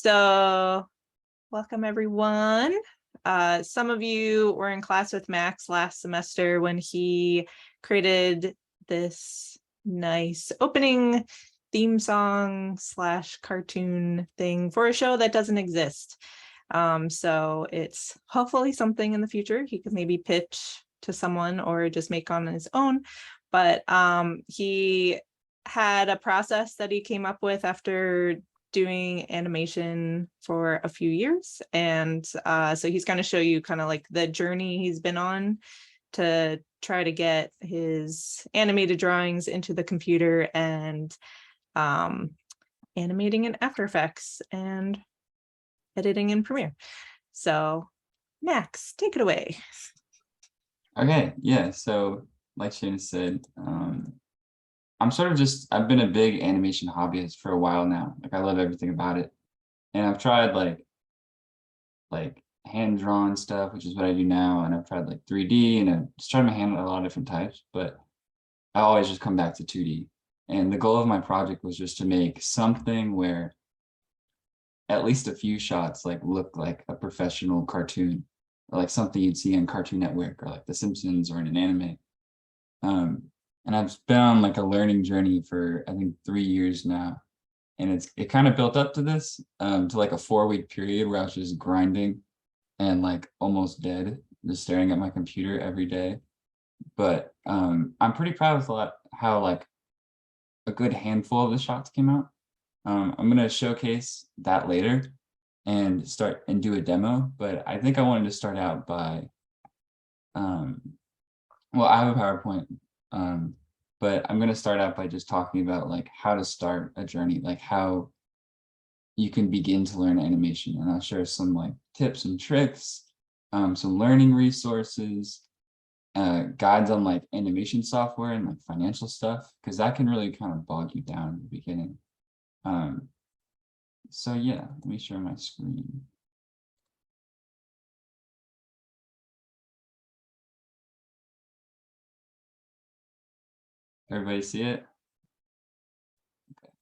So welcome everyone. Some of you were in class with Max last semester when he created this nice opening theme song / cartoon thing for a show that doesn't exist. So it's hopefully something in the future he could maybe pitch to someone or just make on his own. But he had a process that he came up with after doing animation for a few years, and so he's going to show you kind of like the journey he's been on to try to get his animated drawings into the computer and animating in After Effects and editing in Premiere. So Max, take it away. Okay, yeah, so like Shana said, I'm sort of I've been a big animation hobbyist for a while now. Like I love everything about it. And I've tried like hand-drawn stuff, which is what I do now. And I've tried like 3D and I've just tried my hand at a lot of different types, but I always just come back to 2D. And the goal of my project was just to make something where at least a few shots like look like a professional cartoon, or like something you'd see on Cartoon Network or like The Simpsons or in an anime. And I've been on like a learning journey for I think 3 years now. And it kind of built up to this, to like a 4-week period where I was just grinding and like almost dead, just staring at my computer every day. But I'm pretty proud of how like a good handful of the shots came out. I'm gonna showcase that later and do a demo, but I think I wanted to start out by, well, I have a PowerPoint, but I'm going to start out by just talking about like how to start a journey, like how you can begin to learn animation. And I'll share some like tips and tricks, some learning resources, guides on like animation software and like financial stuff, because that can really kind of bog you down in the beginning. So yeah, let me share my screen. Everybody see it? Okay.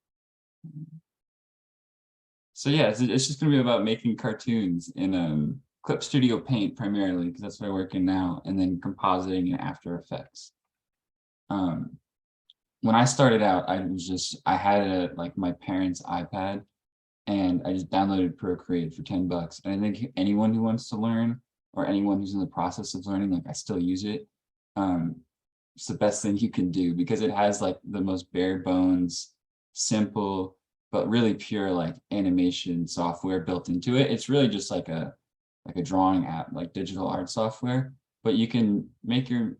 So yeah, it's just going to be about making cartoons in Clip Studio Paint primarily, because that's what I work in now, and then compositing in After Effects. When I started out, I had like my parents' iPad, and I just downloaded Procreate for $10. And I think anyone who wants to learn, or anyone who's in the process of learning, like I still use it. It's the best thing you can do because it has like the most bare bones, simple, but really pure like animation software built into it. It's really just like a drawing app, like digital art software, but you can make your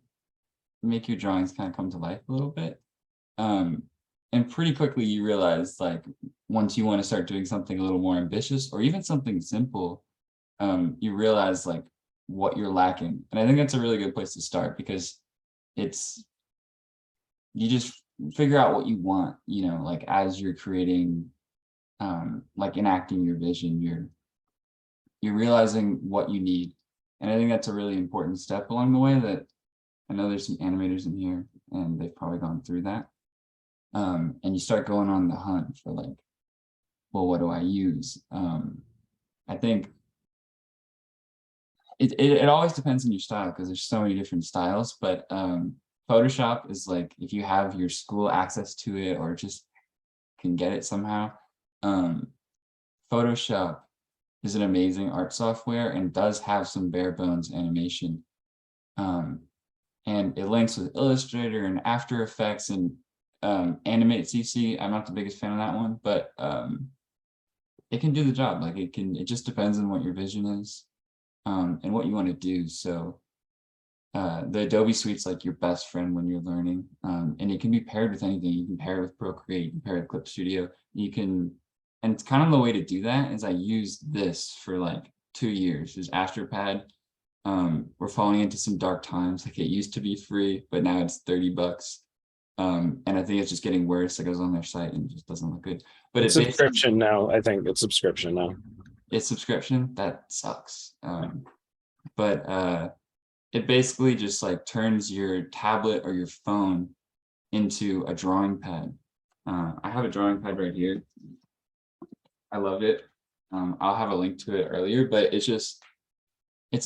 drawings kind of come to life a little bit. And pretty quickly you realize like once you want to start doing something a little more ambitious or even something simple, you realize like what you're lacking. And I think that's a really good place to start because you just figure out what you want, you know, like as you're creating, like enacting your vision, you're realizing what you need. And I think that's a really important step along the way that I know there's some animators in here and they've probably gone through that. And you start going on the hunt for like, well, what do I use? I think it always depends on your style because there's so many different styles, but Photoshop is like, if you have your school access to it or just can get it somehow, Photoshop is an amazing art software and does have some bare bones animation. And it links with Illustrator and After Effects and Animate CC. I'm not the biggest fan of that one, but it can do the job. Like it just depends on what your vision is and what you want to do. So the Adobe Suite's like your best friend when you're learning, and it can be paired with anything. You can pair it with Procreate, you can pair it with Clip Studio. And it's kind of the way to do that is I used this for like 2 years. This AstroPad. We're falling into some dark times. Like it used to be free, but now it's $30. And I think it's just getting worse. It goes on their site and it just doesn't look good. But it's subscription now. I think it's subscription now. It's subscription. That sucks. But it basically just like turns your tablet or your phone into a drawing pad. I have a drawing pad right here. I love it. I'll have a link to it earlier, but it's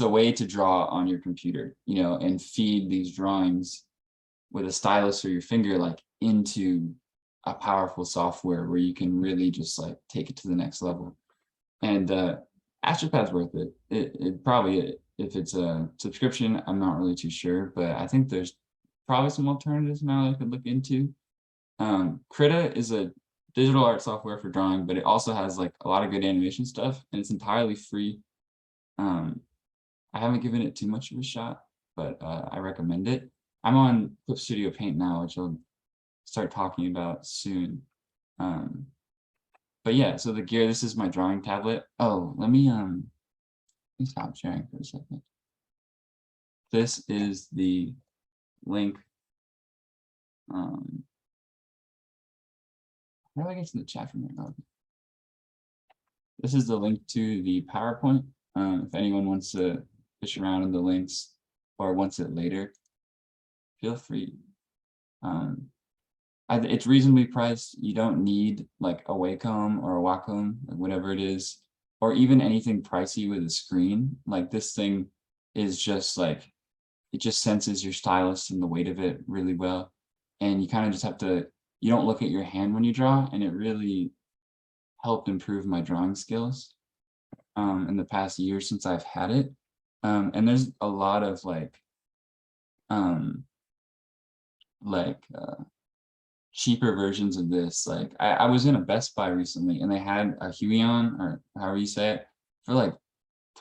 a way to draw on your computer, you know, and feed these drawings with a stylus or your finger like into a powerful software where you can really just like take it to the next level. And AstroPad's worth it. It probably, if it's a subscription, I'm not really too sure, but I think there's probably some alternatives now that I could look into. Krita is a digital art software for drawing, but it also has like a lot of good animation stuff, and it's entirely free. I haven't given it too much of a shot, but I recommend it. I'm on Clip Studio Paint now, which I'll start talking about soon. But yeah, so the gear, this is my drawing tablet. Oh, let me stop sharing for a second. This is the link. How do I get to the chat from here? Oh. This is the link to the PowerPoint. If anyone wants to fish around in the links or wants it later, feel free. It's reasonably priced. You don't need like a Wacom or a Wacom, like whatever it is, or even anything pricey with a screen. Like this thing is just like, it just senses your stylus and the weight of it really well. And you kind of just have to, you don't look at your hand when you draw, and it really helped improve my drawing skills in the past year since I've had it. And there's a lot of cheaper versions of this. Like I was in a Best Buy recently, and they had a Huion, or however you say it, for like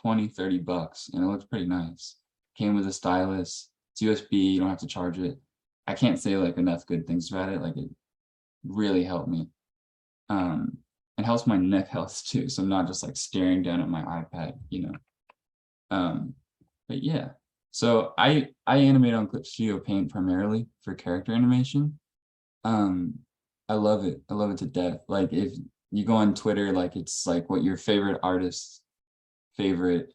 20-30 bucks, and it looks pretty nice. Came with a stylus. It's USB, you don't have to charge it. I can't say like enough good things about it. Like it really helped me. It helps my neck health too, so I'm not just like staring down at my iPad, you know. But yeah, so I animate on Clip Studio Paint primarily for character animation. I love it. I love it to death. Like if you go on Twitter, like it's like what your favorite artist's favorite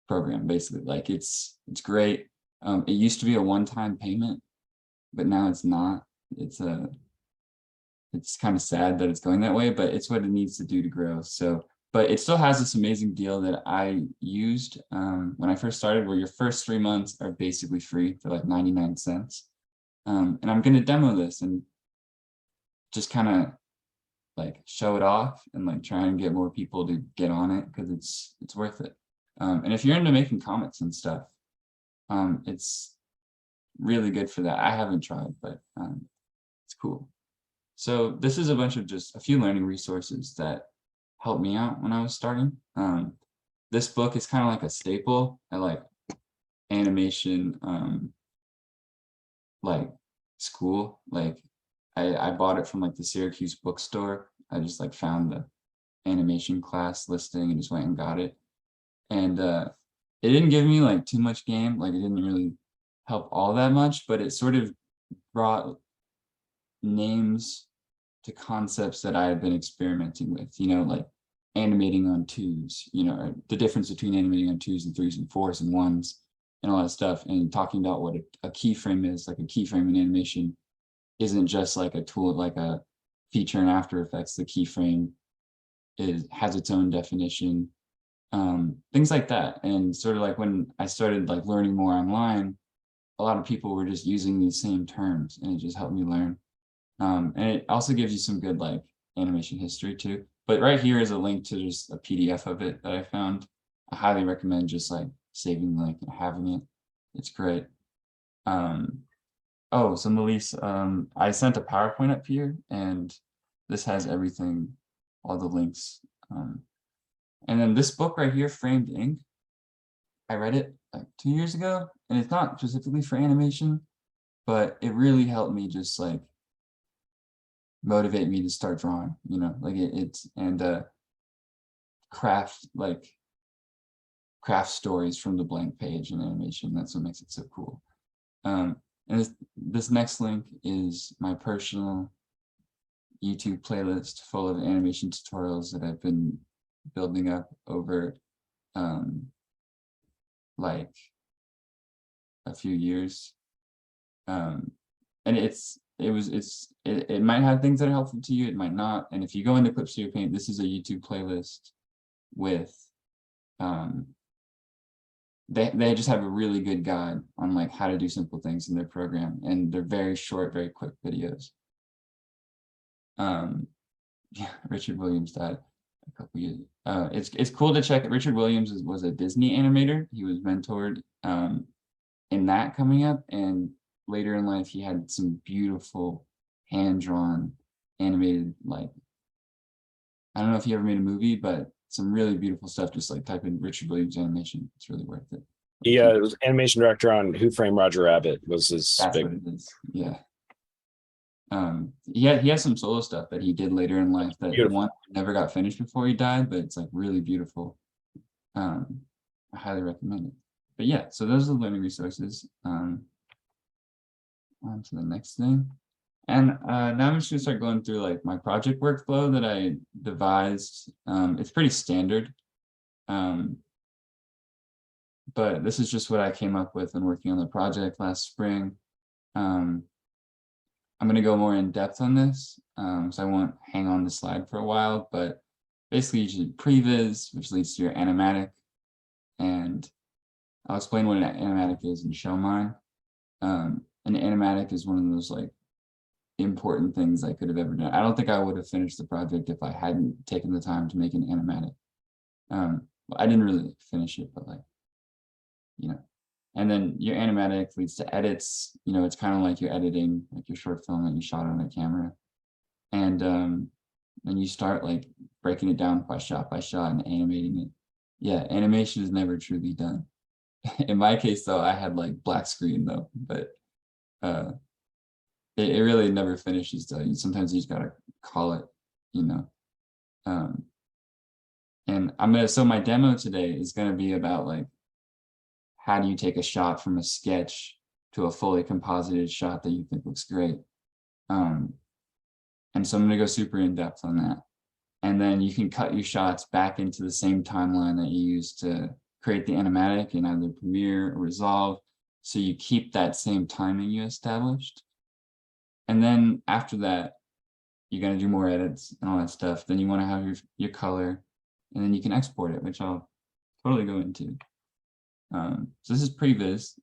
program, basically. Like it's great. It used to be a one-time payment, but now it's not. It's kind of sad that it's going that way, but it's what it needs to do to grow. So, but it still has this amazing deal that I used when I first started, where your first 3 months are basically free for like 99 cents. And I'm going to demo this and just kind of like show it off and like try and get more people to get on it, because it's worth it. And if you're into making comics and stuff, it's really good for that. I haven't tried, but it's cool. So this is a bunch of just a few learning resources that helped me out when I was starting. This book is kind of like a staple at like animation like school. Like I bought it from like the Syracuse bookstore. I just like found the animation class listing and just went and got it. And it didn't give me like too much game. Like it didn't really help all that much, but it sort of brought names to concepts that I had been experimenting with, you know, like animating on 2s, you know, the difference between animating on 2s and 3s and 4s and 1s and all that stuff, and talking about what a keyframe is. Like a keyframe in animation isn't just like a tool, like a feature in After Effects. The keyframe has its own definition, things like that. And sort of like when I started like learning more online, a lot of people were just using these same terms, and it just helped me learn. And it also gives you some good like animation history too. But right here is a link to just a PDF of it that I found. I highly recommend just like saving the link and having it. It's great. Oh, so Melise, I sent a PowerPoint up here, and this has everything, all the links. And then this book right here, Framed Ink, I read it like 2 years ago, and it's not specifically for animation, but it really helped me just like motivate me to start drawing, you know, like it's craft stories from the blank page in animation. That's what makes it so cool. And this next link is my personal YouTube playlist full of animation tutorials that I've been building up over like a few years. And it might have things that are helpful to you, it might not. And if you go into Clip Studio Paint, this is a YouTube playlist with they just have a really good guide on like how to do simple things in their program, and they're very short, very quick videos. Yeah, Richard Williams died a couple years. It's cool to check. Richard Williams was a Disney animator. He was mentored in that coming up, and later in life he had some beautiful hand-drawn animated, like, I don't know if he ever made a movie, but some really beautiful stuff. Just like type in Richard Williams animation. It's really worth it. He was animation director on Who Framed Roger Rabbit. Was his That's big. what it is. Yeah. He has some solo stuff that he did later in life that Beautiful. one never got finished before he died, but it's like really beautiful. I highly recommend it. But yeah, so those are the learning resources. On to the next thing. And now I'm just gonna start going through like my project workflow that I devised. It's pretty standard. But this is just what I came up with when working on the project last spring. I'm going to go more in depth on this, so I won't hang on the slide for a while, but basically you do previs, which leads to your animatic, and I'll explain what an animatic is and show mine. An animatic is one of those like important things I could have ever done. I don't think I would have finished the project if I hadn't taken the time to make an animatic. Well, I didn't really finish it, but like, you know. And then your animatic leads to edits. You know, it's kind of like you're editing like your short film that you shot on a camera. And then you start like breaking it down by shot and animating it. Yeah, animation is never truly done. In my case though, I had like black screen though, but it really never finishes though. Sometimes you just gotta call it, you know. And so my demo today is gonna be about like, how do you take a shot from a sketch to a fully composited shot that you think looks great? And so I'm going to go super in depth on that. And then you can cut your shots back into the same timeline that you used to create the animatic in either Premiere or Resolve. So you keep that same timing you established. And then after that, you're going to do more edits and all that stuff. Then you want to have your color, and then you can export it, which I'll totally go into. So this is previs.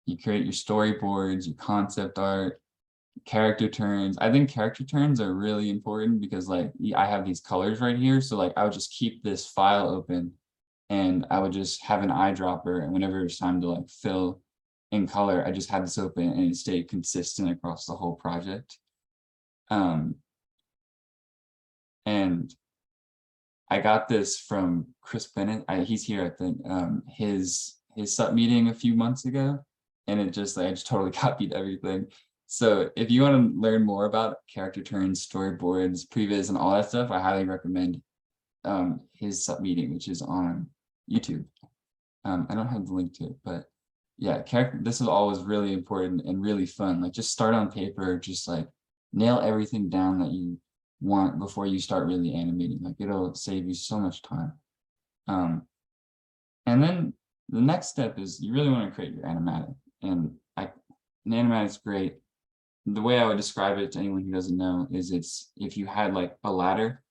You create your storyboards, your concept art, character turns. I think character turns are really important because like I have these colors right here. So like I would just keep this file open and I would just have an eyedropper, and whenever it's time to like fill in color, I just had this open and it stayed consistent across the whole project. And I got this from Chris Bennett. He's here, I think, his SUP meeting a few months ago, and I just totally copied everything. So if you want to learn more about character turns, storyboards, previs, and all that stuff, I highly recommend his SUP meeting, which is on YouTube. I don't have the link to it, but yeah, this is always really important and really fun. Like just start on paper, just like nail everything down that you want before you start really animating. Like it'll save you so much time. And then the next step is you really want to create your animatic, and an animatic's great. The way I would describe it to anyone who doesn't know is it's if you had like a ladder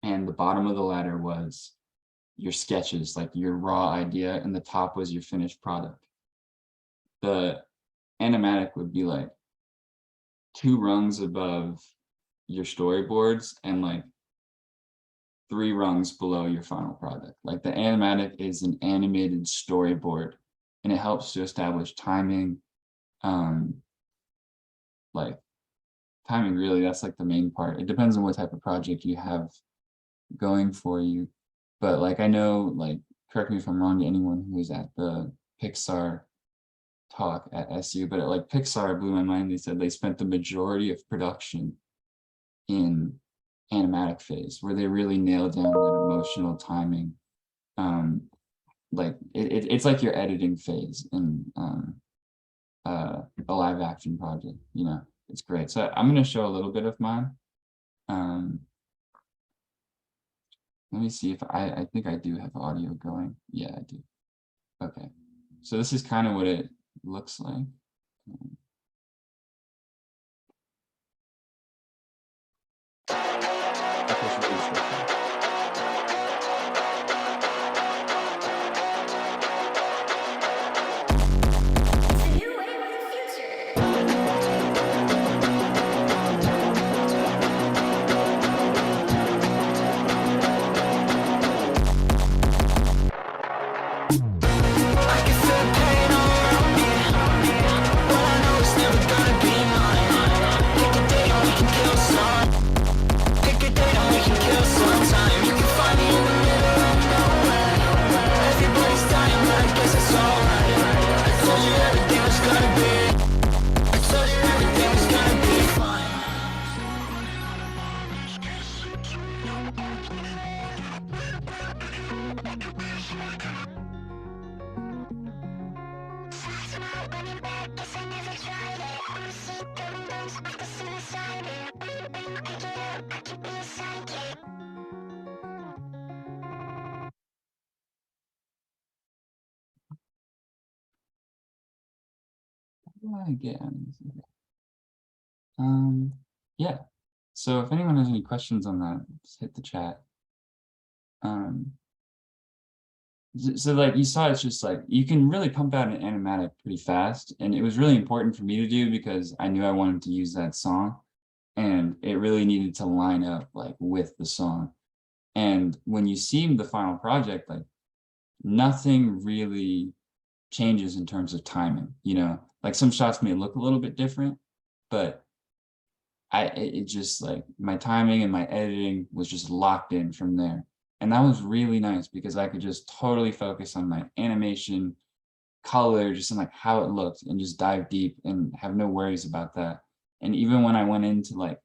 and the bottom of the ladder was your sketches, like your raw idea, and the top was your finished product. The animatic would be like 2 rungs above your storyboards and like 3 rungs below your final product. Like the animatic is an animated storyboard, and it helps to establish timing. Like timing, really, that's like the main part. It depends on what type of project you have going for you. But like I know, like, correct me if I'm wrong to anyone who was at the Pixar talk at SU, but like Pixar blew my mind. They said they spent the majority of production in animatic phase, where they really nailed down that emotional timing. Like it's like your editing phase in a live action project, you know. It's great. So I'm going to show a little bit of mine. Let me see if I think I do have audio going. Yeah, I do. Okay, so this is kind of what it looks like. Okay, so Yeah. So if anyone has any questions on that, just hit the chat. So like you saw, it's just like you can really pump out an animatic pretty fast, and it was really important for me to do because I knew I wanted to use that song, and it really needed to line up like with the song. And when you see the final project, like nothing really changes in terms of timing, you know, like some shots may look a little bit different, but it just like my timing and my editing was just locked in from there. And that was really nice because I could just totally focus on my animation, color, just in like how it looked, and just dive deep and have no worries about that. And even when I went in to like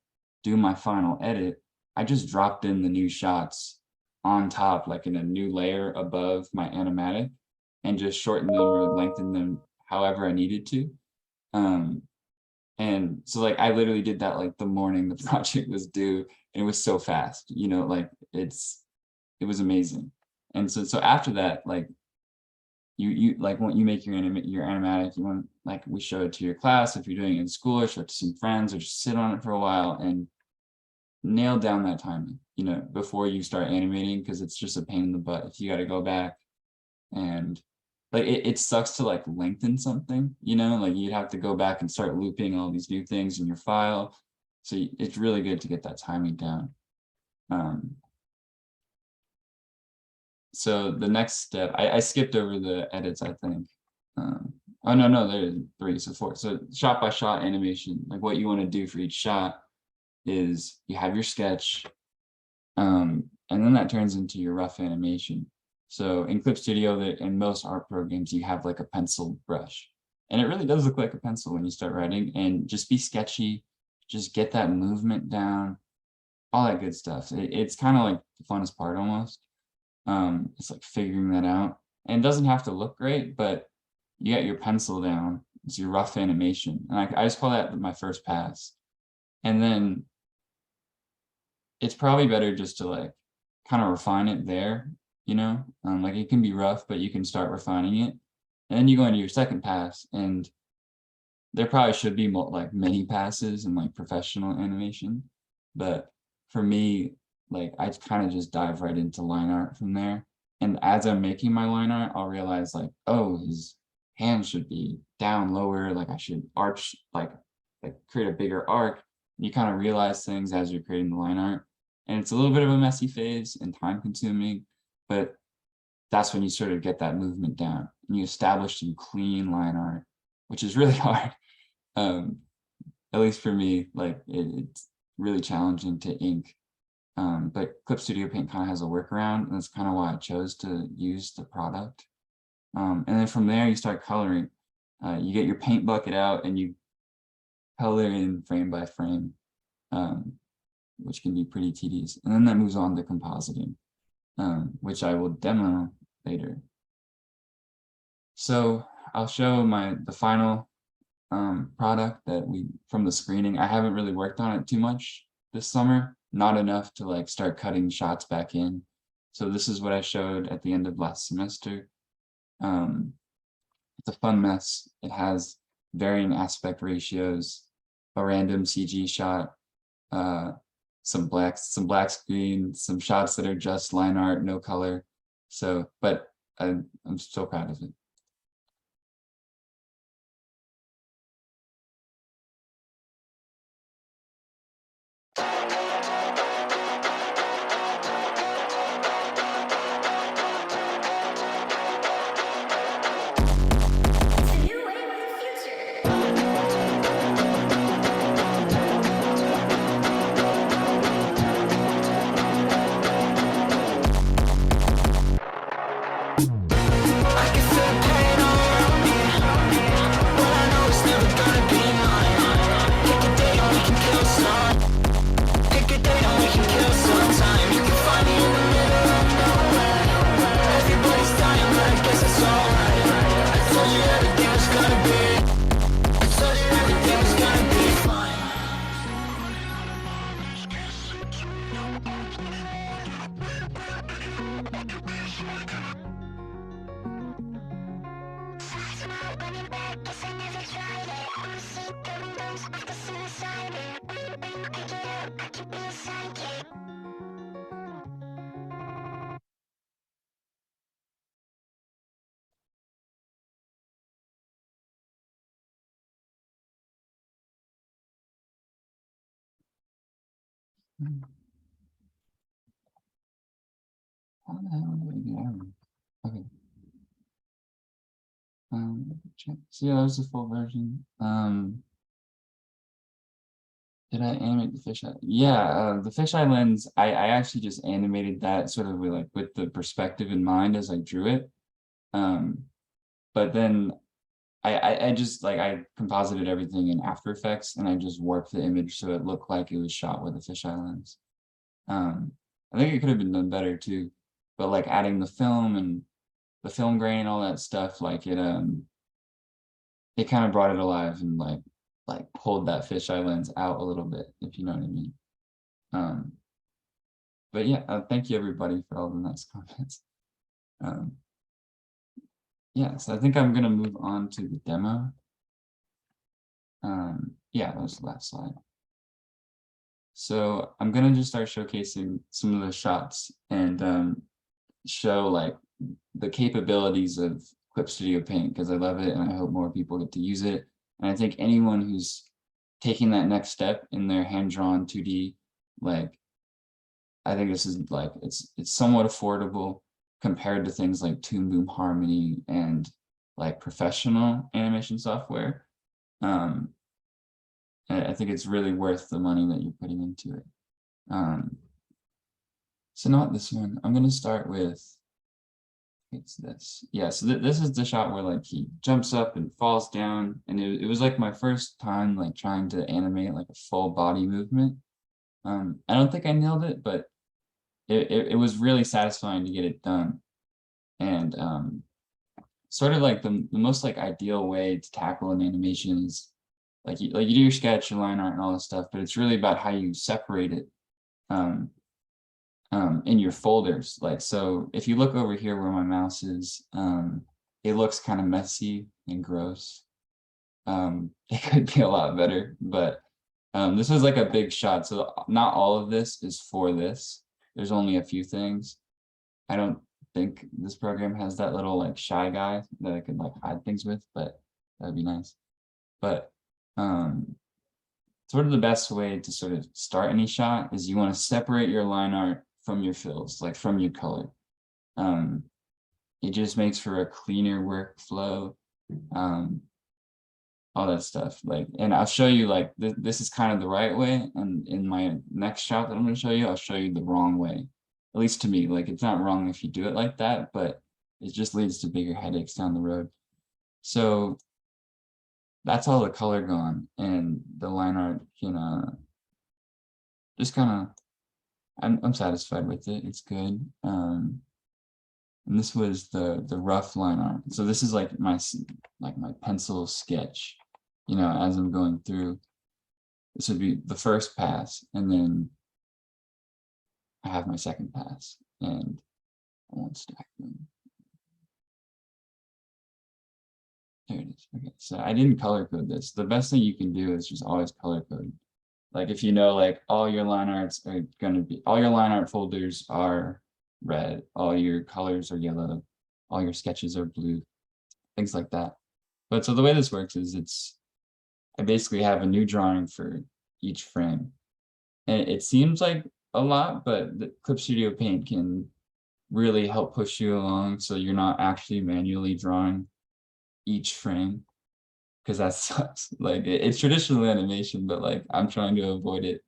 do my final edit, I just dropped in the new shots on top, like in a new layer above my animatic, and just shortened them or lengthened them however I needed to. And so like I literally did that like the morning the project was due, and it was so fast, you know, like it was amazing. And so after that, like you like when you make your animatic, you want, like we show it to your class if you're doing it in school, or show it to some friends, or just sit on it for a while and nail down that timing, you know, before you start animating, because it's just a pain in the butt if you got to go back and like it sucks to like lengthen something, you know, like you'd have to go back and start looping all these new things in your file. So it's really good to get that timing down. So the next step, I skipped over the edits, I think. Oh no, there's 3, so 4. So shot by shot animation, like what you want to do for each shot is you have your sketch, and then that turns into your rough animation. So in Clip Studio, in most art programs, you have like a pencil brush, and it really does look like a pencil when you start writing. And just be sketchy, just get that movement down, all that good stuff. It's kind of like the funnest part almost. It's like figuring that out, and it doesn't have to look great, but you get your pencil down. It's your rough animation, and I just call that my first pass. And then it's probably better just to like kind of refine it there, you know, like it can be rough, but you can start refining it. And then you go into your second pass, and there probably should be like many passes in like professional animation. But for me, like I kind of just dive right into line art from there. And as I'm making my line art, I'll realize like, oh, his hand should be down lower. Like I should arch, like create a bigger arc. You kind of realize things as you're creating the line art. And it's a little bit of a messy phase and time consuming, but that's when you sort of get that movement down and you establish some clean line art, which is really hard. At least for me, like it's really challenging to ink. But Clip Studio Paint kind of has a workaround, and that's kind of why I chose to use the product. And then from there, you start coloring. You get your paint bucket out and you color in frame by frame, which can be pretty tedious. And then that moves on to compositing, which I will demo later. So I'll show the final product that from the screening. I haven't really worked on it too much this summer, not enough to like start cutting shots back in. So this is what I showed at the end of last semester. It's a fun mess. It has varying aspect ratios, a random CG shot, some black screen, some shots that are just line art, no color. So, but I'm so proud of it. When you're back, guess I never tried it. How the hell do I get out of it? Okay. Check. So yeah, that was the full version. Did I animate the fisheye? Yeah, the fisheye lens, I actually just animated that sort of with the perspective in mind as I drew it. But then I just I composited everything in After Effects and I just warped the image so it looked like it was shot with a fisheye lens. I think it could have been done better too, but like adding the film and the film grain and all that stuff, like it kind of brought it alive and like pulled that fisheye lens out a little bit, if you know what I mean. But yeah, thank you everybody for all the nice comments. Yeah, so I think I'm gonna move on to the demo. Yeah, that was the last slide. So I'm gonna just start showcasing some of the shots and show like the capabilities of Clip Studio Paint because I love it and I hope more people get to use it. And I think anyone who's taking that next step in their hand-drawn 2D, like I think this is like it's somewhat affordable compared to things like Toon Boom Harmony and like professional animation software. I think it's really worth the money that you're putting into it. So not this one. I'm gonna start with it's this. Yeah, so this is the shot where like he jumps up and falls down, and it was like my first time like trying to animate like a full body movement. I don't think I nailed it, but it was really satisfying to get it done. And sort of like the most like ideal way to tackle an animation is like you do your sketch, your line art, and all this stuff, but it's really about how you separate it in your folders. Like, so if you look over here where my mouse is, it looks kind of messy and gross. It could be a lot better, but this was like a big shot. So not all of this is for this. There's only a few things. I don't think this program has that little like shy guy that I could like hide things with, but that'd be nice. But sort of the best way to sort of start any shot is you want to separate your line art from your fills, like from your color. It just makes for a cleaner workflow, all that stuff. Like, and I'll show you like this is kind of the right way, and in my next shot that I'm going to show you, I'll show you the wrong way. At least to me, like it's not wrong if you do it like that, but it just leads to bigger headaches down the road. So that's all the color gone, and the line art can just kind of, I'm satisfied with it. It's good. And this was the rough line art. So this is like my pencil sketch, you know, as I'm going through. This would be the first pass, and then I have my second pass, and I won't stack them. There it is. Okay, so I didn't color code this. The best thing you can do is just always color code. Like if you know, like all your line arts are gonna be, all your line art folders are red, all your colors are yellow, all your sketches are blue, things like that. But so the way this works is I basically have a new drawing for each frame. And it seems like a lot, but the Clip Studio Paint can really help push you along so you're not actually manually drawing each frame, because that sucks. Like it's traditional animation, but like I'm trying to avoid it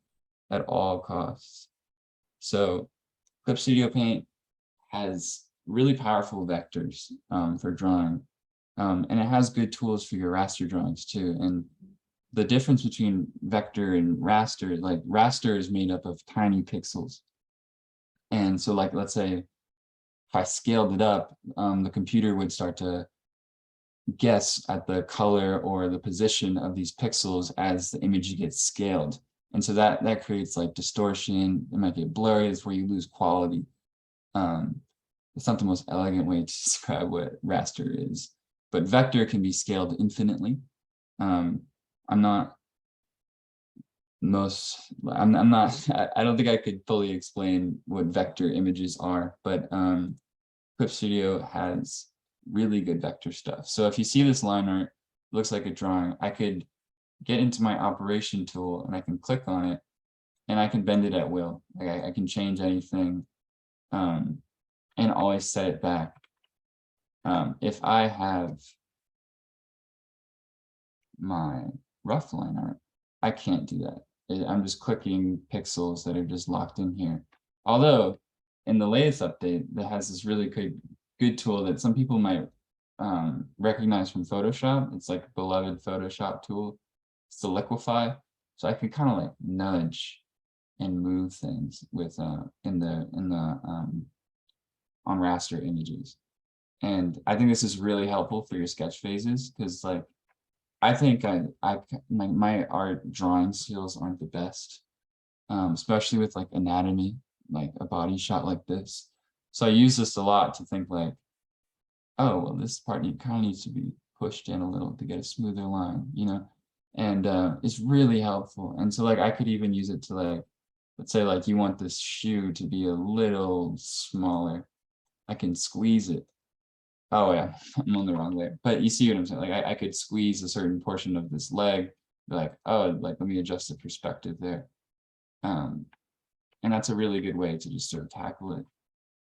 at all costs. So Clip Studio Paint has really powerful vectors for drawing, and it has good tools for your raster drawings too. And the difference between vector and raster, like raster is made up of tiny pixels, and so like let's say if I scaled it up, the computer would start to guess at the color or the position of these pixels as the image gets scaled. And so that creates like distortion. It might get blurry. It's where you lose quality. It's not the most elegant way to describe what raster is, but vector can be scaled infinitely. I don't think I could fully explain what vector images are, but Clip Studio has really good vector stuff. So if you see this line art, it looks like a drawing, I could get into my operation tool and I can click on it and I can bend it at will. Like I can change anything, and always set it back. If I have my rough line art, I can't do that. I'm just clicking pixels that are just locked in here. Although in the latest update, that has this really good tool that some people might recognize from Photoshop. It's like a beloved Photoshop tool. It's the liquify. So I could kind of like nudge and move things with in the on raster images. And I think this is really helpful for your sketch phases, because like I think my art drawing skills aren't the best, especially with like anatomy, like a body shot like this. So I use this a lot to think like, oh, well, this part kind of needs to be pushed in a little to get a smoother line, you know, and it's really helpful. And so like I could even use it to like, let's say like you want this shoe to be a little smaller. I can squeeze it. Oh yeah, I'm on the wrong way. But you see what I'm saying? Like I could squeeze a certain portion of this leg, be like, oh, like let me adjust the perspective there. And that's a really good way to just sort of tackle it.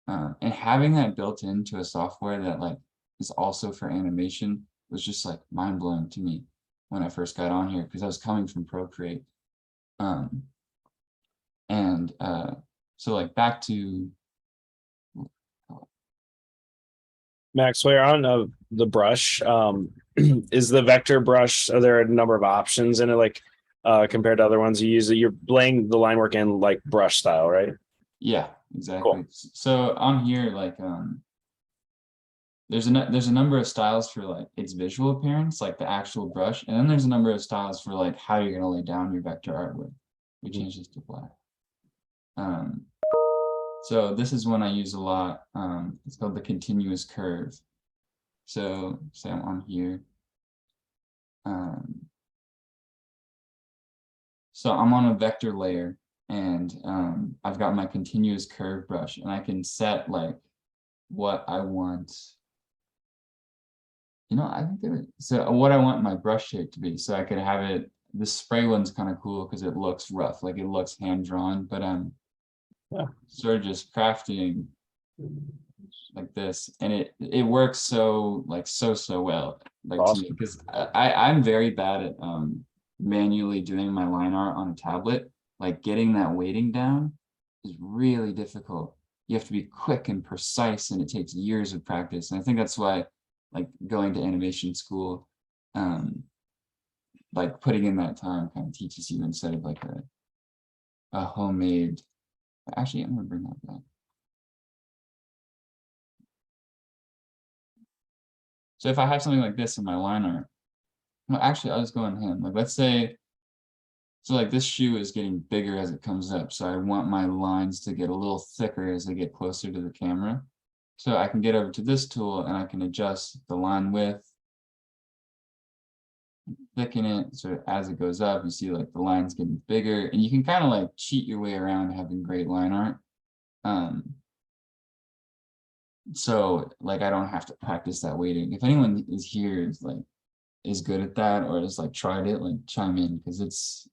And having that built into a software that like is also for animation was just like mind blowing to me when I first got on here, because I was coming from Procreate. So like back to Max, while you're on the brush, is the vector brush, are there a number of options in it, like compared to other ones you use? You're laying the line work in like brush style, right? yeah, exactly. Cool. So on here, like there's a number of styles for like its visual appearance, like the actual brush, and then there's a number of styles for like how you're gonna lay down your vector artwork. We change this to black. So this is one I use a lot. It's called the continuous curve. So say I'm on here. So I'm on a vector layer, and I've got my continuous curve brush, and I can set like what I want. You know, I think so what I want my brush shape to be. So I could have it, the spray one's kind of cool because it looks rough, like it looks hand drawn, but I'm sort of just crafting like this, and it works so well, like awesome. To me, because I'm very bad at manually doing my line art on a tablet. Like getting that weighting down is really difficult. You have to be quick and precise, and it takes years of practice. And I think that's why like going to animation school, like putting in that time kind of teaches you, instead of like a homemade. Actually, I'm gonna bring that back. So if I have something like this in my line art, well, actually, I'll just go on him. Like, let's say, so like this shoe is getting bigger as it comes up. So I want my lines to get a little thicker as they get closer to the camera. So I can get over to this tool and I can adjust the line width, thicken it. So as it goes up, you see like the line's getting bigger, and you can kind of like cheat your way around having great line art. So like I don't have to practice that weighting. If anyone is here is good at that, or has like tried it, like chime in, because it's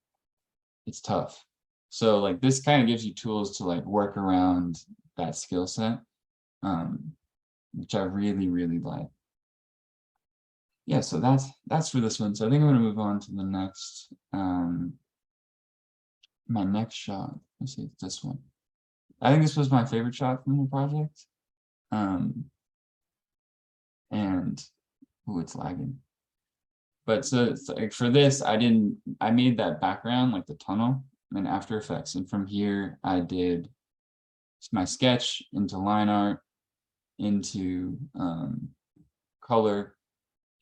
tough. So like this kind of gives you tools to like work around that skill set, which I really like. Yeah, so that's for this one. So I think I'm gonna move on to the next my next shot. Let's see, it's this one. I think this was my favorite shot from the project. And oh, it's lagging. But so it's like for this, I made that background, like the tunnel, in After Effects. And from here, I did my sketch into line art, into color,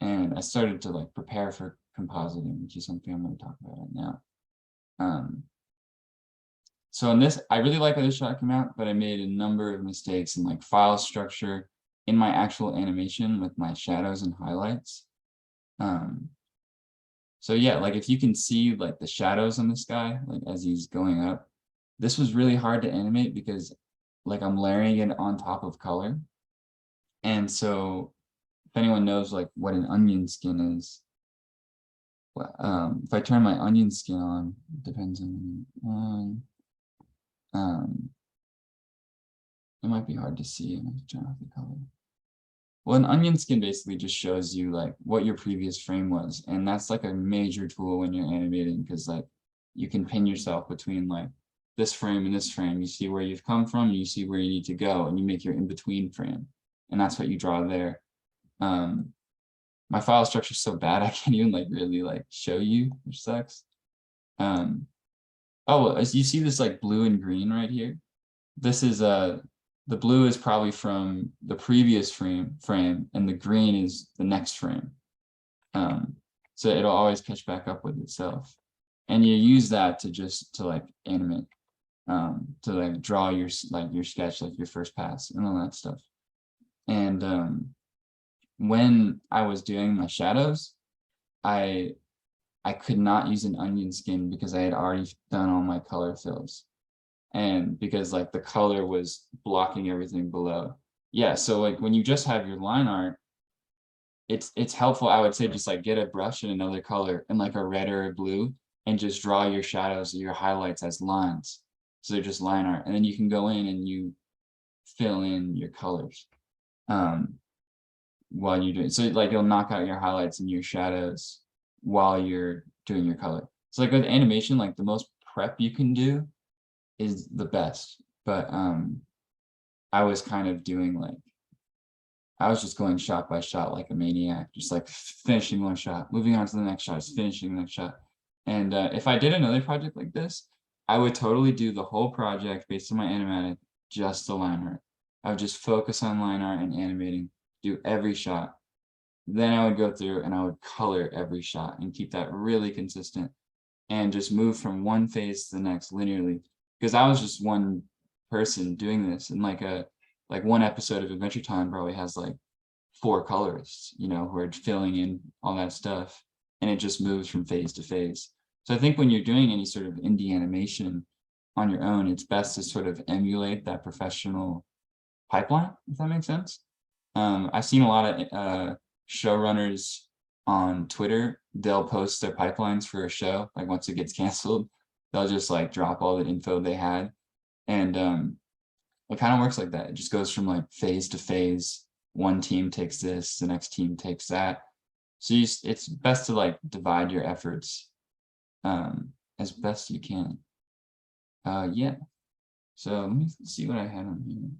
and I started to like prepare for compositing, which is something I'm going to talk about right now. So in this, I really like how this shot came out, but I made a number of mistakes in like file structure in my actual animation with my shadows and highlights. So yeah, like if you can see like the shadows on this guy, like as he's going up, this was really hard to animate because like I'm layering it on top of color. And so if anyone knows like what an onion skin is, if I turn my onion skin on, it depends on It might be hard to see. I'm just trying out the color. Well, an onion skin basically just shows you like what your previous frame was. And that's like a major tool when you're animating, because like you can pin yourself between like this frame and this frame. You see where you've come from, you see where you need to go, and you make your in-between frame. And that's what you draw there. My file structure is so bad I can't even like really like show you, which sucks. Oh, as you see this like blue and green right here. This is the blue is probably from the previous frame, and the green is the next frame. So it'll always catch back up with itself. And you use that to like animate, to like draw your sketch, like your first pass and all that stuff. And when I was doing my shadows, I could not use an onion skin because I had already done all my color fills. And because like the color was blocking everything below. Yeah, so like when you just have your line art, it's helpful, I would say, just like get a brush in another color and like a red or a blue, and just draw your shadows or your highlights as lines. So they're just line art, and then you can go in and you fill in your colors while you're doing. So like you'll knock out your highlights and your shadows while you're doing your color. So like with animation, like the most prep you can do is the best. But I was kind of doing like, I was just going shot by shot like a maniac, just like finishing one shot, moving on to the next shot, just finishing the next shot. And if I did another project like this, I would totally do the whole project based on my animatic, just the line art. I would just focus on line art and animating, do every shot. Then I would go through and I would color every shot and keep that really consistent, and just move from one phase to the next linearly. Because I was just one person doing this, and like one episode of Adventure Time probably has like 4 colorists, you know, who are filling in all that stuff, and it just moves from phase to phase. So I think when you're doing any sort of indie animation on your own, it's best to sort of emulate that professional pipeline, if that makes sense. I've seen a lot of showrunners on Twitter. They'll post their pipelines for a show, like once it gets canceled, they'll just like drop all the info they had. And it kind of works like that. It just goes from like phase to phase. One team takes this, the next team takes that. So it's best to like divide your efforts as best you can. Yeah. So let me see what I had on here.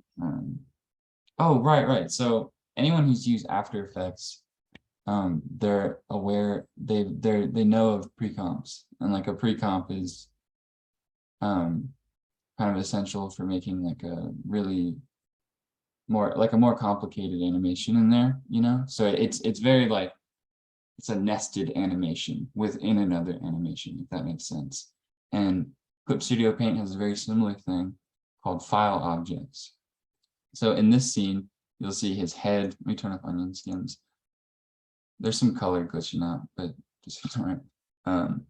Oh, right. So anyone who's used After Effects, they're aware, they know of pre-comps, and like a pre-comp is kind of essential for making like a really more complicated animation in there, you know. So it's very like, it's a nested animation within another animation, if that makes sense. And Clip Studio Paint has a very similar thing called file objects. So in this scene, you'll see his head. Let me turn off onion skins. There's some color glitching out, but just ignore it.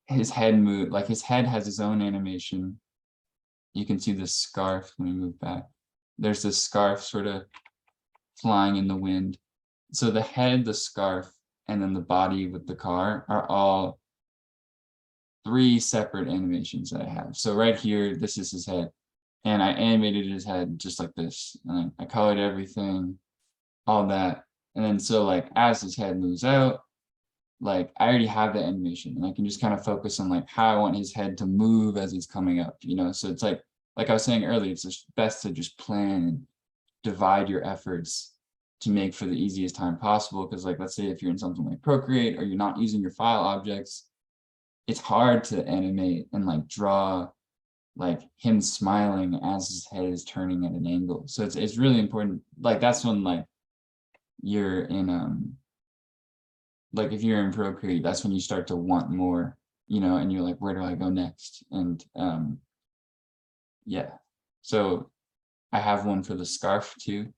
His head move, like his head has his own animation. You can see the scarf when we move back. There's this scarf sort of flying in the wind. So the head, the scarf, and then the body with the car are all 3 separate animations that I have. So right here, this is his head. And I animated his head just like this. And I colored everything, all that. And then so like as his head moves out, like I already have the animation, and I can just kind of focus on like how I want his head to move as he's coming up, you know? So it's like I was saying earlier, it's just best to just plan and divide your efforts to make for the easiest time possible. Because like, let's say if you're in something like Procreate or you're not using your file objects, it's hard to animate and like draw like him smiling as his head is turning at an angle. So it's really important. Like that's when like you're in like if you're in Procreate, that's when you start to want more, you know, and you're like, where do I go next? And yeah, so I have one for the scarf too.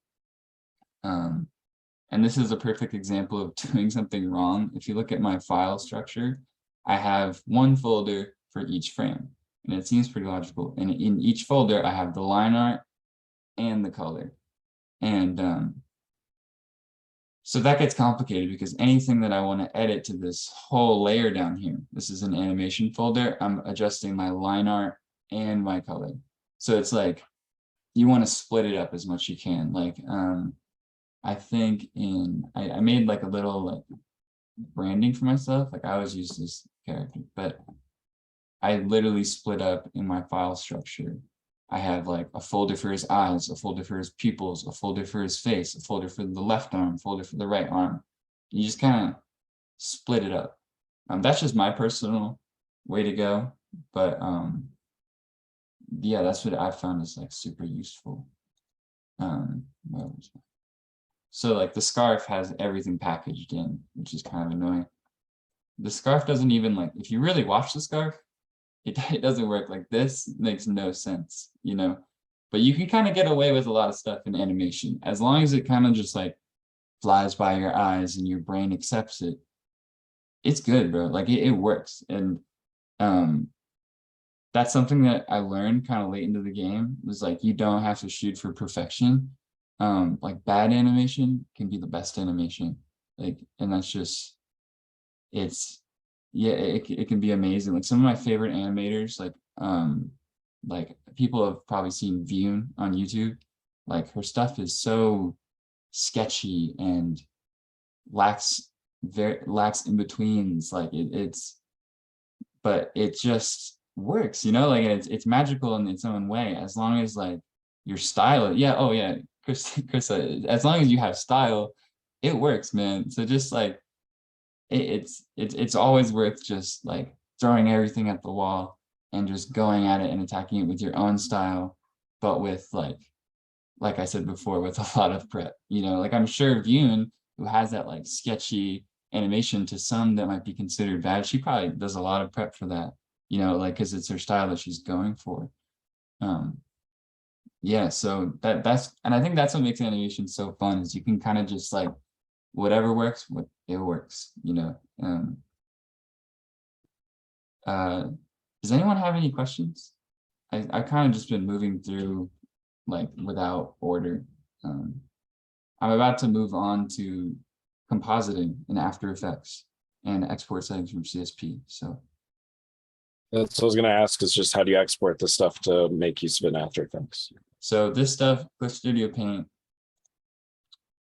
And this is a perfect example of doing something wrong. If you look at my file structure, I have one folder for each frame, and it seems pretty logical. And in each folder, I have the line art and the color. And so that gets complicated because anything that I want to edit to this whole layer down here, this is an animation folder, I'm adjusting my line art and my color. So it's like you want to split it up as much as you can. Like I think I made like a little like branding for myself. Like I always use this character, but I literally split up in my file structure. I have like a folder for his eyes, a folder for his pupils, a folder for his face, a folder for the left arm, a folder for the right arm. You just kind of split it up. That's just my personal way to go, but yeah, that's what I found is like super useful. So like the scarf has everything packaged in, which is kind of annoying. The scarf doesn't even like, if you really watch the scarf, it doesn't work. Like this makes no sense, you know, but you can kind of get away with a lot of stuff in animation as long as it kind of just like flies by your eyes and your brain accepts it. It's good, bro. Like it works. And that's something that I learned kind of late into the game, was like you don't have to shoot for perfection. Like bad animation can be the best animation. Like, and that's just, it's, yeah, it can be amazing. Like some of my favorite animators, like people have probably seen Vune on YouTube. Like her stuff is so sketchy and lacks in betweens. Like but it just works, you know, like it's magical in its own way, as long as like your style, yeah, oh yeah, Chris, as long as you have style, it works, man. So just like it's always worth just like throwing everything at the wall and just going at it and attacking it with your own style, but with like I said before, with a lot of prep, you know, like I'm sure Vune, who has that like sketchy animation to some that might be considered bad, she probably does a lot of prep for that, you know, like because it's her style that she's going for. Yeah, so that's, and I think that's what makes animation so fun, is you can kind of just like whatever works, it works, you know. Does anyone have any questions? I kind of just been moving through like without order. I'm about to move on to compositing in After Effects and export settings from CSP. So That's what I was going to ask, is just how do you export this stuff to make use of it in After Effects? So this stuff, Clip Studio Paint,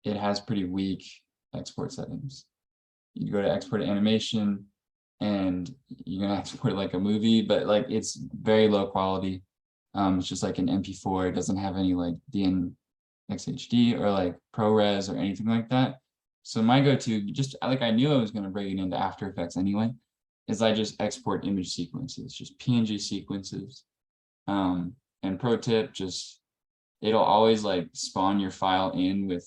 it has pretty weak export settings. You go to export animation and you're gonna export like a movie, but like it's very low quality. It's just like an MP4. It doesn't have any like DNxHD or like ProRes or anything like that. So my go-to, just like I knew I was gonna bring it into After Effects anyway, is I just export image sequences, just PNG sequences. And pro tip, just it'll always like spawn your file in with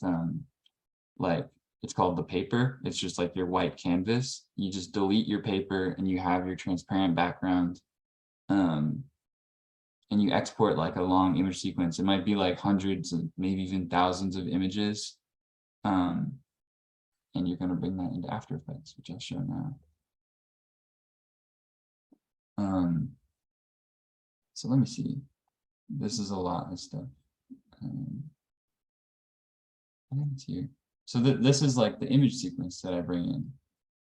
like it's called the paper. It's just like your white canvas. You just delete your paper and you have your transparent background. And you export like a long image sequence. It might be like hundreds and maybe even thousands of images. And you're going to bring that into After Effects, which I'll show now. So let me see. This is a lot of stuff. I think it's here. So this is like the image sequence that I bring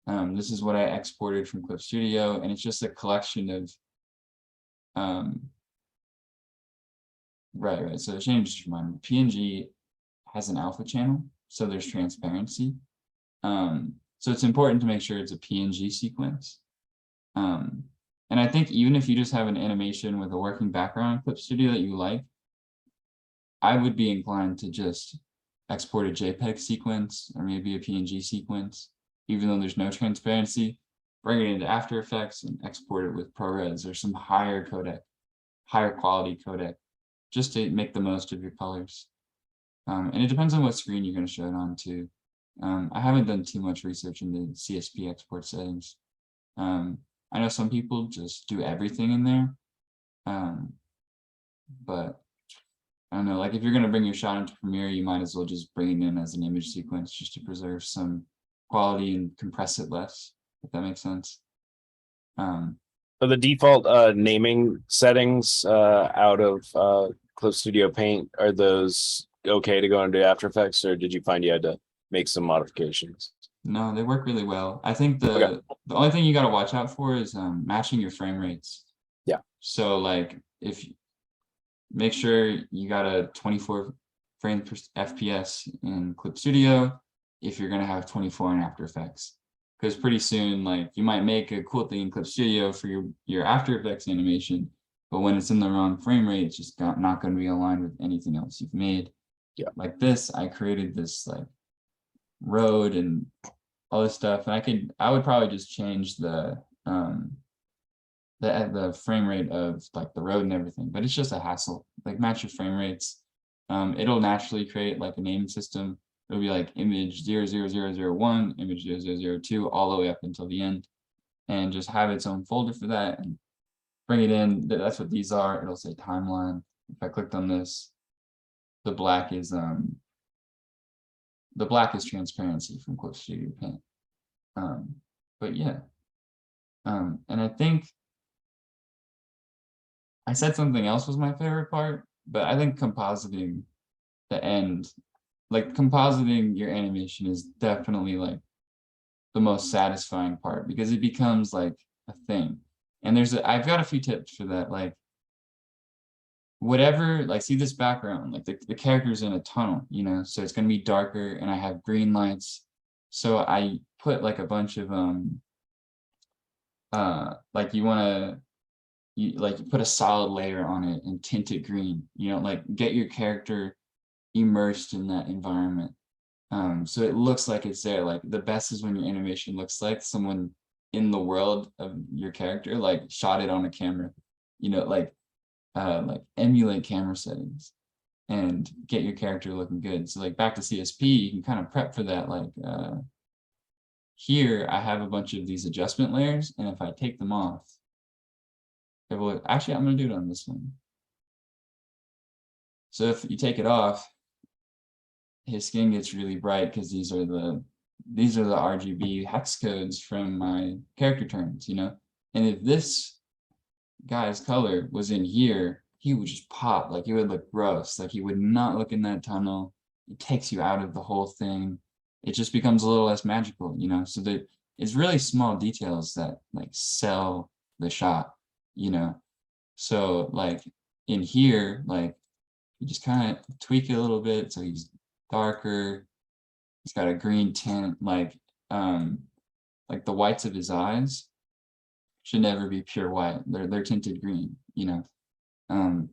in. This is what I exported from Clip Studio, and it's just a collection of right. So change my PNG has an alpha channel, so there's transparency. So it's important to make sure it's a PNG sequence. And I think even if you just have an animation with a working background in Clip Studio that you like, I would be inclined to just export a JPEG sequence or maybe a PNG sequence, even though there's no transparency, bring it into After Effects and export it with ProRes or some higher codec, higher quality codec, just to make the most of your colors. And it depends on what screen you're going to show it on too. I haven't done too much research into CSP export settings. I know some people just do everything in there, but I don't know, like if you're going to bring your shot into Premiere, you might as well just bring it in as an image sequence just to preserve some quality and compress it less, if that makes sense. So the default naming settings out of Clip Studio Paint, are those okay to go into After Effects, or did you find you had to make some modifications? No, they work really well. I think the only thing you got to watch out for is matching your frame rates. Yeah. So like if make sure you got a 24 frames per FPS in Clip Studio if you're gonna have 24 in After Effects. Because pretty soon, like you might make a cool thing in Clip Studio for your After Effects animation, but when it's in the wrong frame rate, it's just not going to be aligned with anything else you've made. Yeah. Like this, I created this like road and all this stuff, and I would probably just change the frame rate of like the road and everything, but it's just a hassle. Like match your frame rates. It'll naturally create like a naming system. It'll be like image 00001, image 0002, all the way up until the end, and just have its own folder for that and bring it in. That's what these are. It'll say timeline. If I clicked on this, the black is transparency from Clip Studio Paint. But yeah, and I think I said something else was my favorite part, but I think compositing the end, like compositing your animation is definitely like the most satisfying part because it becomes like a thing. And I've got a few tips for that. Like whatever, like see this background, like the character's in a tunnel, you know, so it's going to be darker and I have green lights. So I put like a bunch of, like you put a solid layer on it and tint it green, you know, like get your character immersed in that environment. So it looks like it's there. Like the best is when your animation looks like someone in the world of your character, like shot it on a camera, you know, like emulate camera settings and get your character looking good. So like back to CSP, you can kind of prep for that. Like here I have a bunch of these adjustment layers, and if I take them off, it will actually, I'm going to do it on this one. So if you take it off, his skin gets really bright because these are the RGB hex codes from my character turns, you know. And if this guy's color was in here, he would just pop, like it would look gross, like he would not look in that tunnel. It takes you out of the whole thing. It just becomes a little less magical, you know. So that it's really small details that like sell the shot, you know. So like in here, like you just kind of tweak it a little bit so he's darker. He's got a green tint, like the whites of his eyes should never be pure white. They're tinted green, you know. And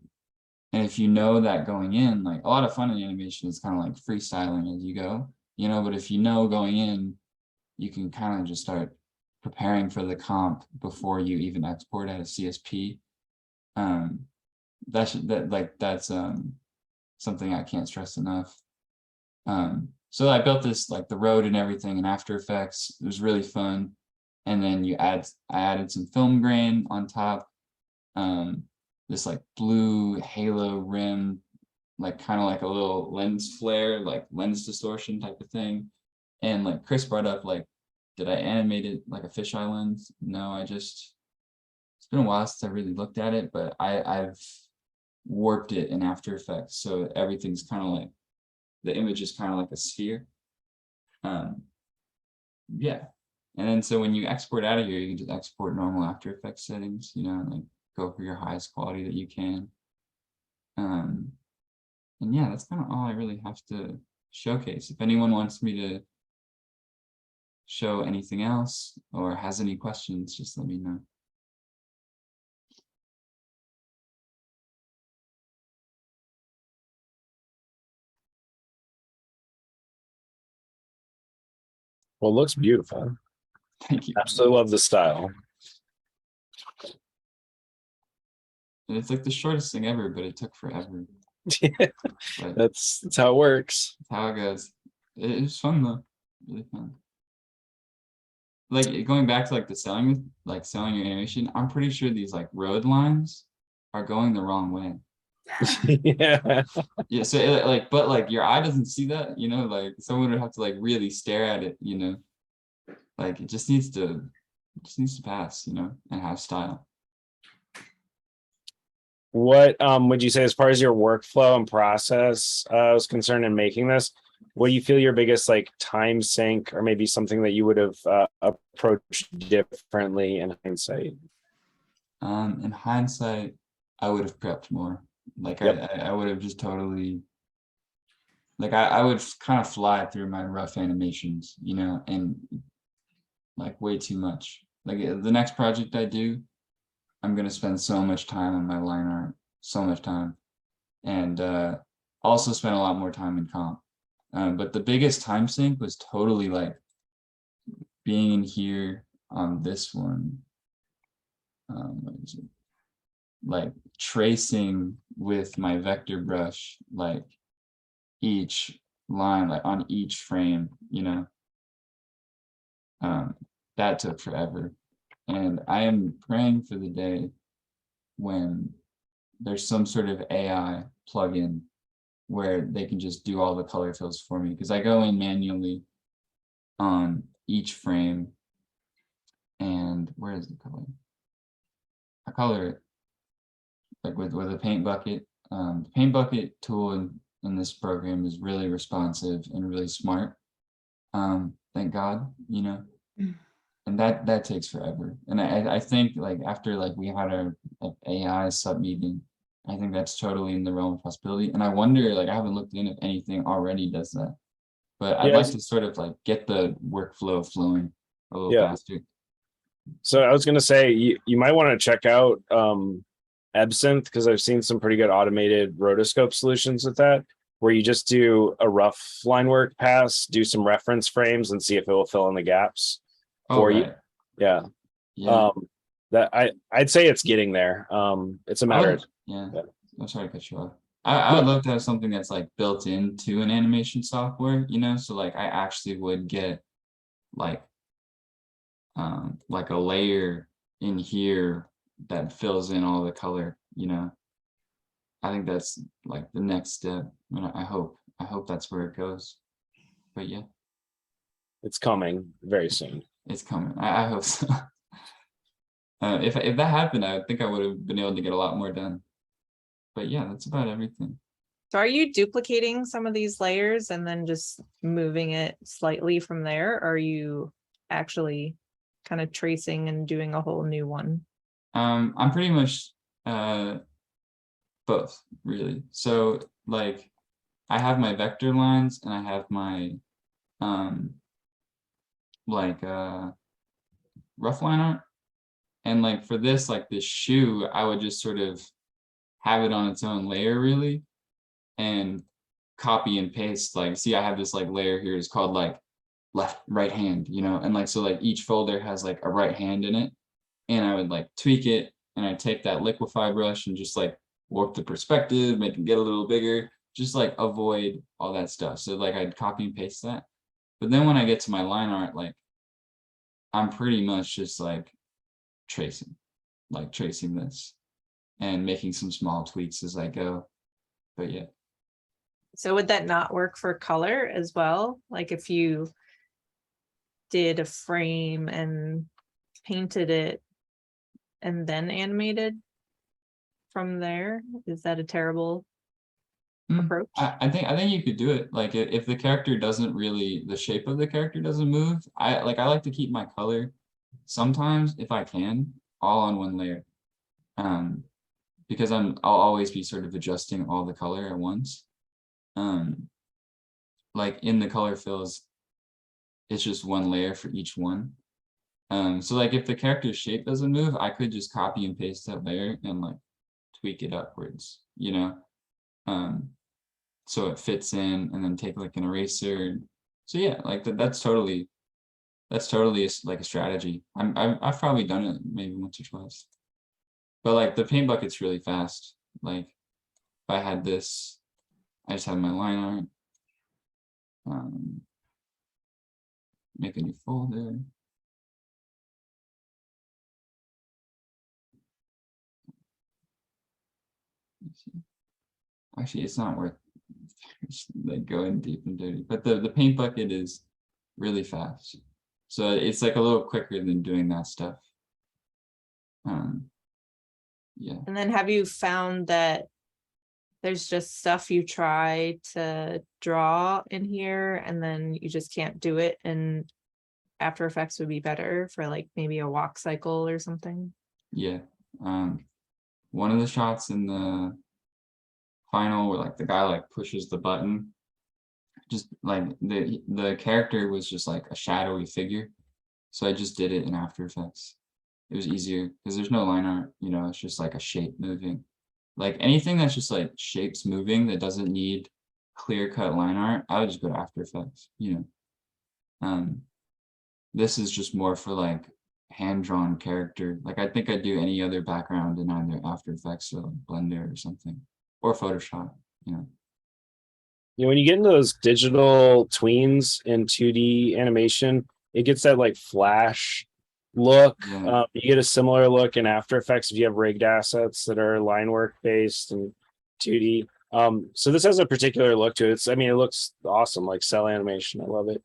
if you know that going in, like a lot of fun in animation is kind of like freestyling as you go, you know, but if you know going in, you can kind of just start preparing for the comp before you even export at a CSP. That's something I can't stress enough. So I built this, like the road and everything in After Effects. It was really fun. And then I added some film grain on top. This like blue halo rim, like kind of like a little lens flare, like lens distortion type of thing. And like Chris brought up, like, did I animate it like a fisheye lens? No, it's been a while since I really looked at it, but I've warped it in After Effects. So everything's kind of like, the image is kind of like a sphere. Yeah. And then so when you export out of here, you can just export normal After Effects settings, you know, like go for your highest quality that you can. And yeah, that's kind of all I really have to showcase. If anyone wants me to show anything else or has any questions, just let me know. Well, it looks beautiful. Thank you. Absolutely love the style. And it's like the shortest thing ever, but it took forever. But That's how it works. that's how it goes. It was fun though, really fun. Like going back to like the selling your animation, I'm pretty sure these like road lines are going the wrong way. Yeah. Yeah, so but like your eye doesn't see that, you know, like someone would have to like really stare at it, you know. Like it just needs to pass, you know, and have style. What would you say as far as your workflow and process was concerned in making this? What do you feel your biggest like time sink, or maybe something that you would have approached differently in hindsight? In hindsight, I would have prepped more. Like Yep. I would have just totally, like I would kind of fly through my rough animations, you know, and like way too much. Like the next project I do, I'm gonna spend so much time on my line art, so much time, and also spend a lot more time in comp. But the biggest time sink was totally like being in here on this one. What is it? Like tracing with my vector brush, like each line, like on each frame, you know. That took forever. And I am praying for the day when there's some sort of AI plugin where they can just do all the color fills for me, because I go in manually on each frame, and where is the color? I color it like with a paint bucket. The paint bucket tool in this program is really responsive and really smart. Thank God, you know. And that takes forever. And I think like after like we had our like AI SUP meeting, I think that's totally in the realm of possibility. And I wonder, like I haven't looked in if anything already does that. But I'd like Yes. to sort of like get the workflow flowing a little Yeah. faster. So I was going to say you might want to check out Absinthe, because I've seen some pretty good automated rotoscope solutions with that, where you just do a rough line work pass, do some reference frames, and see if it will fill in the gaps Oh, for you. right. Yeah. Yeah. That I'd say it's getting there. It's a matter of Yeah. yeah. I'm sorry to cut you off. I would love to have something that's like built into an animation software, you know, so like I actually would get like a layer in here that fills in all the color, you know. I think that's like the next step. And I hope that's where it goes. But yeah, It's coming very soon. it's coming. I hope so. If that happened, I think I would have been able to get a lot more done. But yeah, that's about everything. So are you duplicating some of these layers and then just moving it slightly from there? Or are you actually kind of tracing and doing a whole new one? I'm pretty much both, really. So like I have my vector lines and I have my like rough line art. And like for this, like this shoe, I would just sort of have it on its own layer, really, and copy and paste. Like, see, I have this like layer here. It's called like right hand, you know, and like so like each folder has like a right hand in it, and I would like tweak it, and I take that liquify brush and just like warp the perspective, make it get a little bigger, just like avoid all that stuff. So like I'd copy and paste that. But then when I get to my line art, like I'm pretty much just like tracing this and making some small tweaks as I go. But yeah. So would that not work for color as well? Like if you did a frame and painted it and then animated from there, is that a terrible approach? I think you could do it. Like if the character doesn't really, the shape of the character doesn't move, I like to keep my color sometimes, if I can, all on one layer. Because I'll always be sort of adjusting all the color at once. Like in the color fills, it's just one layer for each one. So like if the character's shape doesn't move, I could just copy and paste that layer and like tweak it upwards, you know. So it fits in, and then take like an eraser. So yeah, like that's totally like a strategy. I've probably done it maybe once or twice. But like the paint bucket's really fast. Like if I had this, I just have my line art. Make a new folder. Actually, it's not worth like going deep and dirty. But the paint bucket is really fast. So it's like a little quicker than doing that stuff. Yeah. And then have you found that there's just stuff you try to draw in here and then you just can't do it, and After Effects would be better for like maybe a walk cycle or something? Yeah. One of the shots in the final where like the guy like pushes the button, just like the character was just like a shadowy figure. So I just did it in After Effects. It was easier because there's no line art, you know, it's just like a shape moving. Like anything that's just like shapes moving that doesn't need clear-cut line art, I would just go to After Effects, you know. This is just more for like hand-drawn character. Like I think I'd do any other background in either After Effects or like Blender or something, or Photoshop, you know. You know, when you get into those digital tweens in 2D animation, it gets that like flash look. Yeah. You get a similar look in After Effects if you have rigged assets that are line work based and 2D. So this has a particular look to it. I mean, it looks awesome, like cell animation. I love it.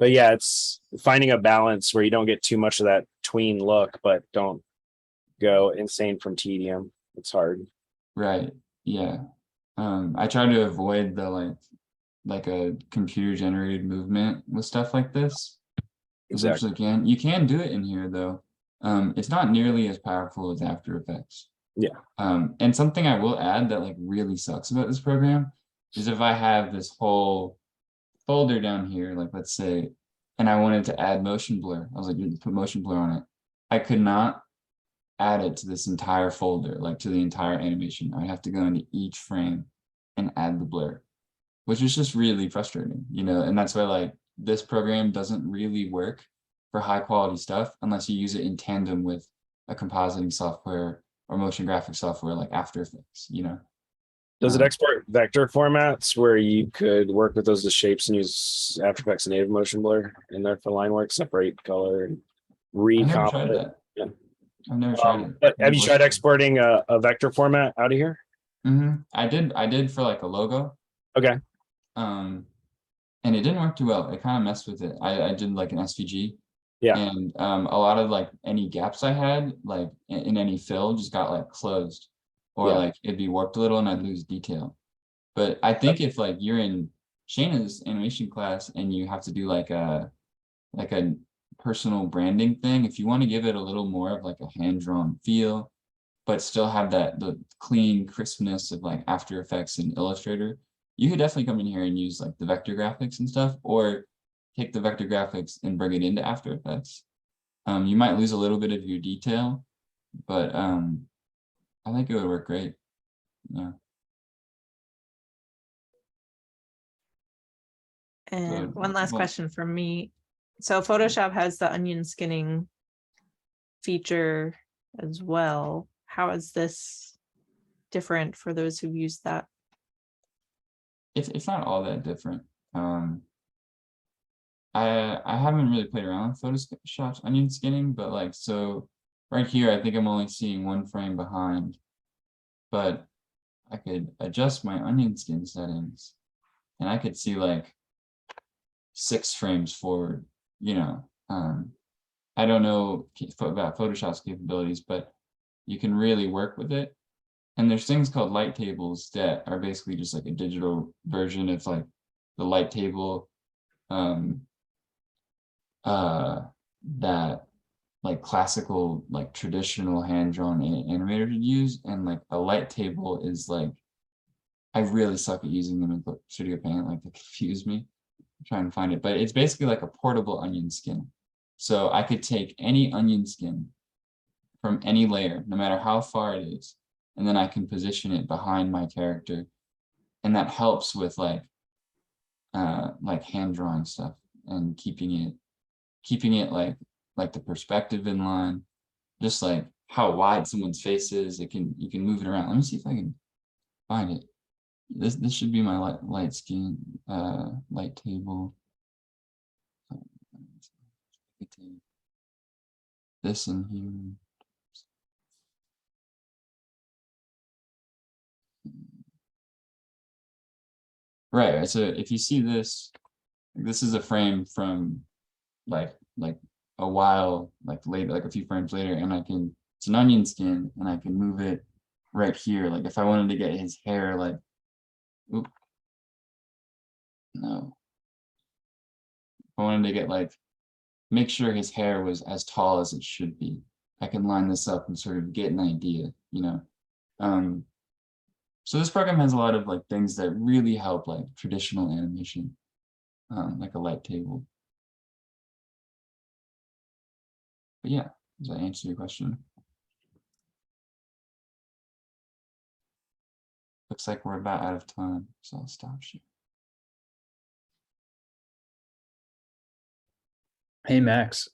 But yeah, it's finding a balance where you don't get too much of that tween look, but don't go insane from tedium. It's hard. Right. Yeah. I try to avoid the like a computer generated movement with stuff like this. Exactly. You can do it in here though. It's not nearly as powerful as After Effects. Yeah. And something I will add that like really sucks about this program is if I have this whole folder down here, like let's say, and I wanted to add motion blur, I was like, you put motion blur on it. I could not add it to this entire folder, like to the entire animation. I have to go into each frame and add the blur, which is just really frustrating, you know, and that's why like this program doesn't really work for high quality stuff unless you use it in tandem with a compositing software or motion graphic software like After Effects, you know. Does it export vector formats where you could work with those as shapes and use After Effects native motion blur in there for line work, separate color, and I've never tried recomp it? that. Yeah. I've never tried it. But have you tried exporting a vector format out of here? I did for like a logo. Okay. And it didn't work too well. It kind of messed with it. I did like an SVG. Yeah. And a lot of like any gaps I had, like in any fill, just got like closed, or Yeah. like it'd be warped a little and I'd lose detail. But I think if like you're in Shayna's animation class and you have to do like a personal branding thing, if you want to give it a little more of like a hand-drawn feel, but still have the clean crispness of like After Effects and Illustrator, you could definitely come in here and use like the vector graphics and stuff, or take the vector graphics and bring it into After Effects. You might lose a little bit of your detail, but I think it would work great. Yeah. And So, one last well, question from me. So Photoshop has the onion skinning feature as well. How is this different for those who've used that? it's not all that different. I haven't really played around with Photoshop's onion skinning, but like so right here, I think I'm only seeing one frame behind, but I could adjust my onion skin settings and I could see like 6 frames forward, you know. I don't know about Photoshop's capabilities, but you can really work with it. And there's things called light tables that are basically just like a digital version of like the light table that like classical, like traditional hand-drawn animators would use. And like a light table is like, I really suck at using them in Studio Paint, like they confuse me. I'm trying to find it, but it's basically like a portable onion skin. So I could take any onion skin from any layer, no matter how far it is, and then I can position it behind my character. And that helps with like hand drawing stuff and keeping it like the perspective in line, just like how wide someone's face is. You can move it around. Let me see if I can find it. This should be my light skin light table. This in here. Right. So if you see this is a frame from like a while, like later, like a few frames later, and it's an onion skin, and I can move it right here. Like if I wanted to get his hair, like, oop, no. If I wanted to get like, make sure his hair was as tall as it should be. I can line this up and sort of get an idea, you know. So this program has a lot of like things that really help like traditional animation, like a light table. But yeah, does that answer your question? Looks like we're about out of time, so I'll stop share. Hey Max,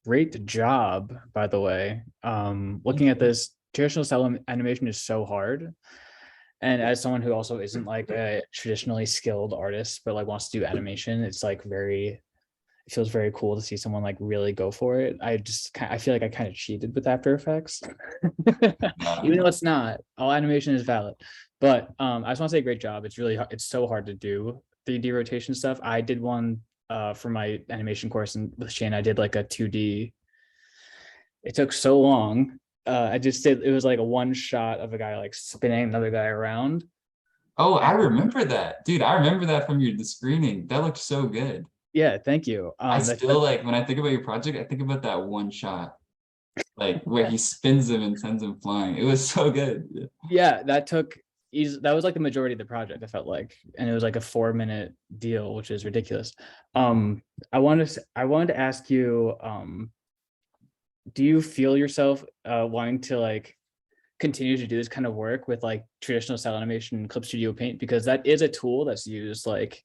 great job, by the way. Looking at this, traditional cell animation is so hard. And as someone who also isn't like a traditionally skilled artist, but like wants to do animation, it's like it feels very cool to see someone like really go for it. I feel like I kind of cheated with After Effects, even though it's not. All animation is valid. But I just want to say great job. It's so hard to do 3D rotation stuff. I did one for my animation course, and with Shane, I did like a 2D. It took so long. It was like a one shot of a guy like spinning another guy around. Oh, I remember that, dude. I remember that from the screening. That looked so good. Yeah, thank you. I still like when I think about your project, I think about that one shot, like where he spins him and sends him flying. It was so good. Yeah, that was like the majority of the project, I felt like, and it was like a 4-minute deal, which is ridiculous. I wanted to ask you, do you feel yourself wanting to like continue to do this kind of work with like traditional style animation and Clip Studio Paint, because that is a tool that's used like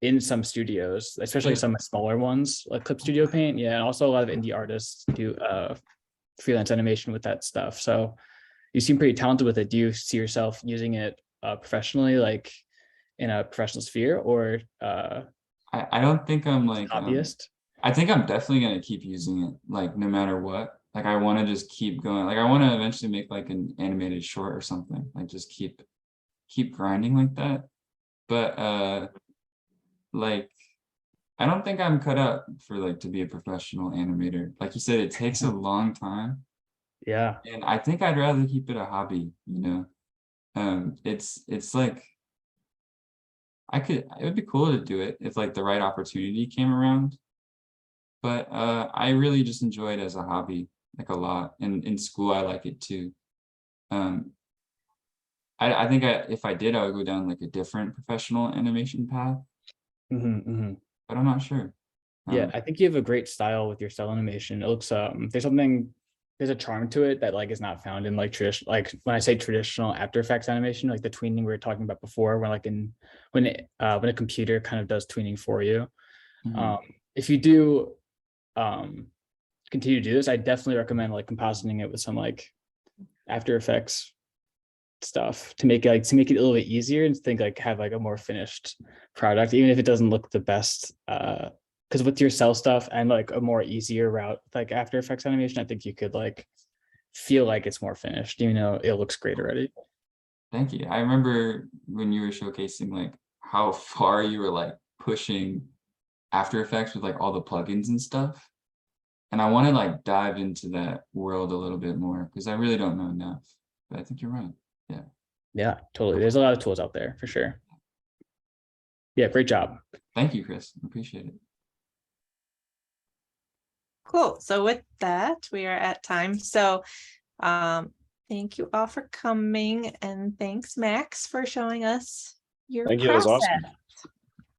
in some studios, especially some smaller ones like Clip Studio Paint. Yeah, and also a lot of indie artists do freelance animation with that stuff. So you seem pretty talented with it. Do you see yourself using it professionally, like in a professional sphere, or I don't think I'm like hobbyist? I think I'm definitely gonna keep using it, like no matter what. Like I want to just keep going. Like I want to eventually make like an animated short or something. Like just keep grinding like that. But like I don't think I'm cut out for like to be a professional animator. Like you said, it takes a long time. Yeah. And I think I'd rather keep it a hobby, you know. It's like it would be cool to do it if like the right opportunity came around. But I really just enjoy it as a hobby, like a lot. And in school I like it too. I think if I did, I would go down like a different professional animation path. But I'm not sure. Yeah, I think you have a great style with your cell animation. It looks there's a charm to it that like is not found in like traditional, like when I say traditional After Effects animation, like the tweening we were talking about before, where like when a computer kind of does tweening for you. If you do continue to do this, I definitely recommend like compositing it with some like After Effects stuff to make it a little bit easier and think like have like a more finished product, even if it doesn't look the best. Because with your cell stuff and like a more easier route like After Effects animation, I think you could like feel like it's more finished, even though it looks great already. Thank you. I remember when you were showcasing like how far you were like pushing After Effects with like all the plugins and stuff. And I want to like dive into that world a little bit more because I really don't know enough. But I think you're right. Yeah. Yeah, totally. There's a lot of tools out there for sure. Yeah, great job. Thank you, Chris. Appreciate it. Cool. So with that, we are at time. So thank you all for coming, and thanks Max for showing us your Thank you. It was process. awesome.